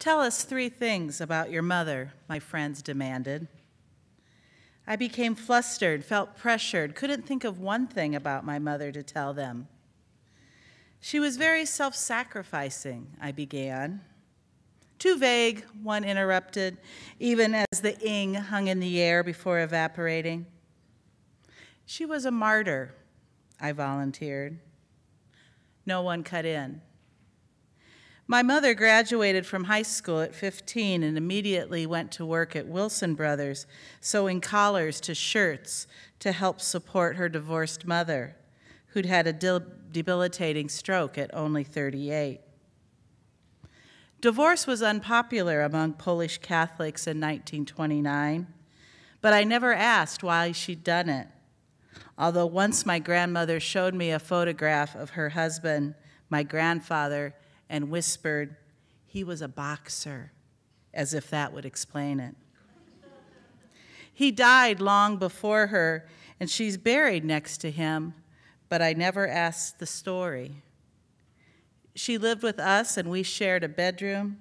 Tell us 3 things about your mother, my friends demanded. I became flustered, felt pressured, couldn't think of one thing about my mother to tell them. She was very self-sacrificing, I began. Too vague, one interrupted, even as the ing hung in the air before evaporating. She was a martyr, I volunteered. No one cut in. My mother graduated from high school at 15 and immediately went to work at Wilson Brothers, sewing collars to shirts to help support her divorced mother, who'd had a debilitating stroke at only 38. Divorce was unpopular among Polish Catholics in 1929, but I never asked why she'd done it, although once my grandmother showed me a photograph of her husband, my grandfather, and whispered, "He was a boxer," as if that would explain it. He died long before her, and she's buried next to him, but I never asked the story. She lived with us, and we shared a bedroom.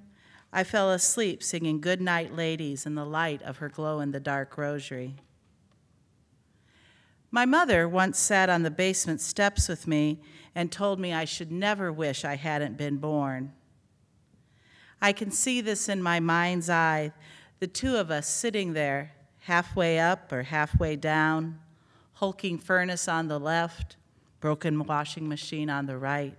I fell asleep singing "Good Night, Ladies" in the light of her glow-in-the-dark rosary. My mother once sat on the basement steps with me and told me I should never wish I hadn't been born. I can see this in my mind's eye, the two of us sitting there, halfway up or halfway down, hulking furnace on the left, broken washing machine on the right.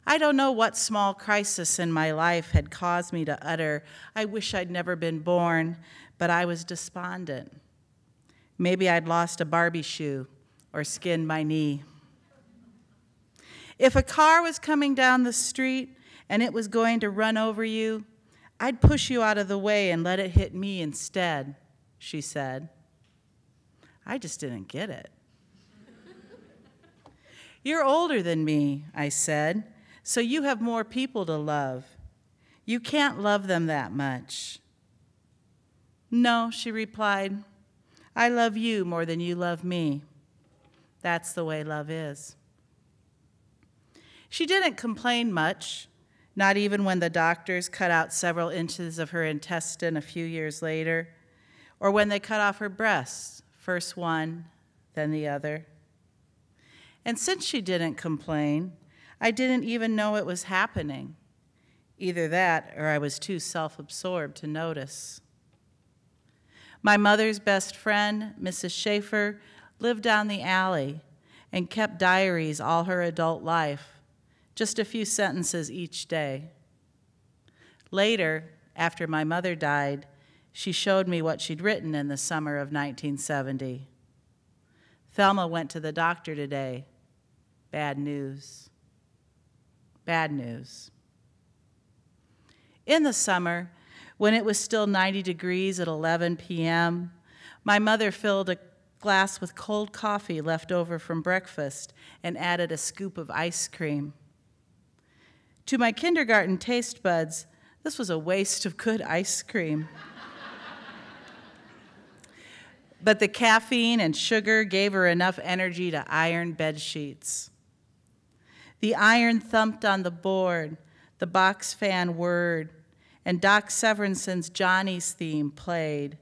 I don't know what small crisis in my life had caused me to utter, "I wish I'd never been born," but I was despondent. Maybe I'd lost a Barbie shoe or skinned my knee. If a car was coming down the street and it was going to run over you, I'd push you out of the way and let it hit me instead, she said. I just didn't get it. You're older than me, I said, so you have more people to love. You can't love them that much. No, she replied. I love you more than you love me. That's the way love is. She didn't complain much, not even when the doctors cut out several inches of her intestine a few years later, or when they cut off her breasts, first one, then the other. And since she didn't complain, I didn't even know it was happening. Either that, or I was too self-absorbed to notice. My mother's best friend, Mrs. Schaefer, lived down the alley and kept diaries all her adult life, just a few sentences each day. Later, after my mother died, she showed me what she'd written in the summer of 1970. Thelma went to the doctor today. Bad news. Bad news. In the summer, when it was still 90 degrees at 11 p.m., my mother filled a glass with cold coffee left over from breakfast and added a scoop of ice cream. To my kindergarten taste buds, this was a waste of good ice cream. But the caffeine and sugar gave her enough energy to iron bed sheets. The iron thumped on the board, the box fan whirred, and Doc Severinson's Johnny's theme played,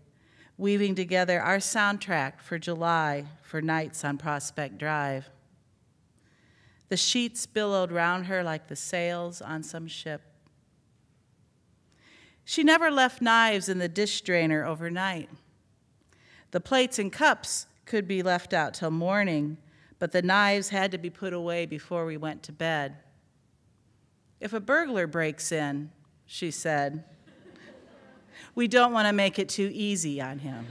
weaving together our soundtrack for July for nights on Prospect Drive. The sheets billowed round her like the sails on some ship. She never left knives in the dish drainer overnight. The plates and cups could be left out till morning, but the knives had to be put away before we went to bed. If a burglar breaks in, she said, we don't want to make it too easy on him.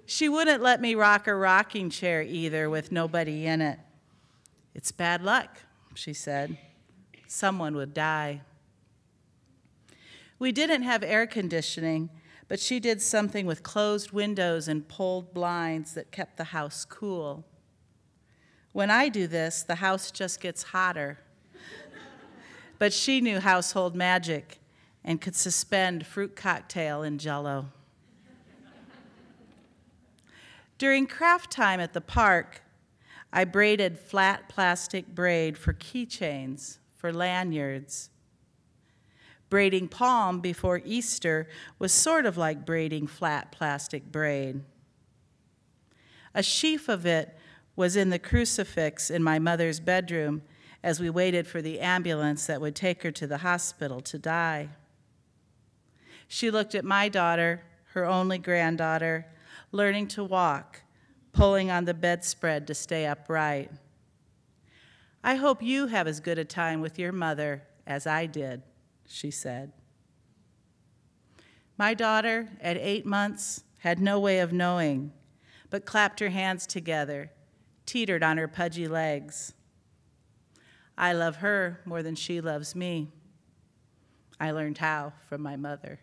She wouldn't let me rock a rocking chair either with nobody in it. It's bad luck, she said. Someone would die. We didn't have air conditioning, but she did something with closed windows and pulled blinds that kept the house cool. When I do this, the house just gets hotter. But she knew household magic and could suspend fruit cocktail in Jell-O. During craft time at the park, I braided flat plastic braid for keychains for lanyards. Braiding palm before Easter was sort of like braiding flat plastic braid. A sheaf of it was in the crucifix in my mother's bedroom as we waited for the ambulance that would take her to the hospital to die. She looked at my daughter, her only granddaughter, learning to walk, pulling on the bedspread to stay upright. "I hope you have as good a time with your mother as I did," she said. My daughter, at 8 months, had no way of knowing, but clapped her hands together, teetered on her pudgy legs. I love her more than she loves me. I learned how from my mother.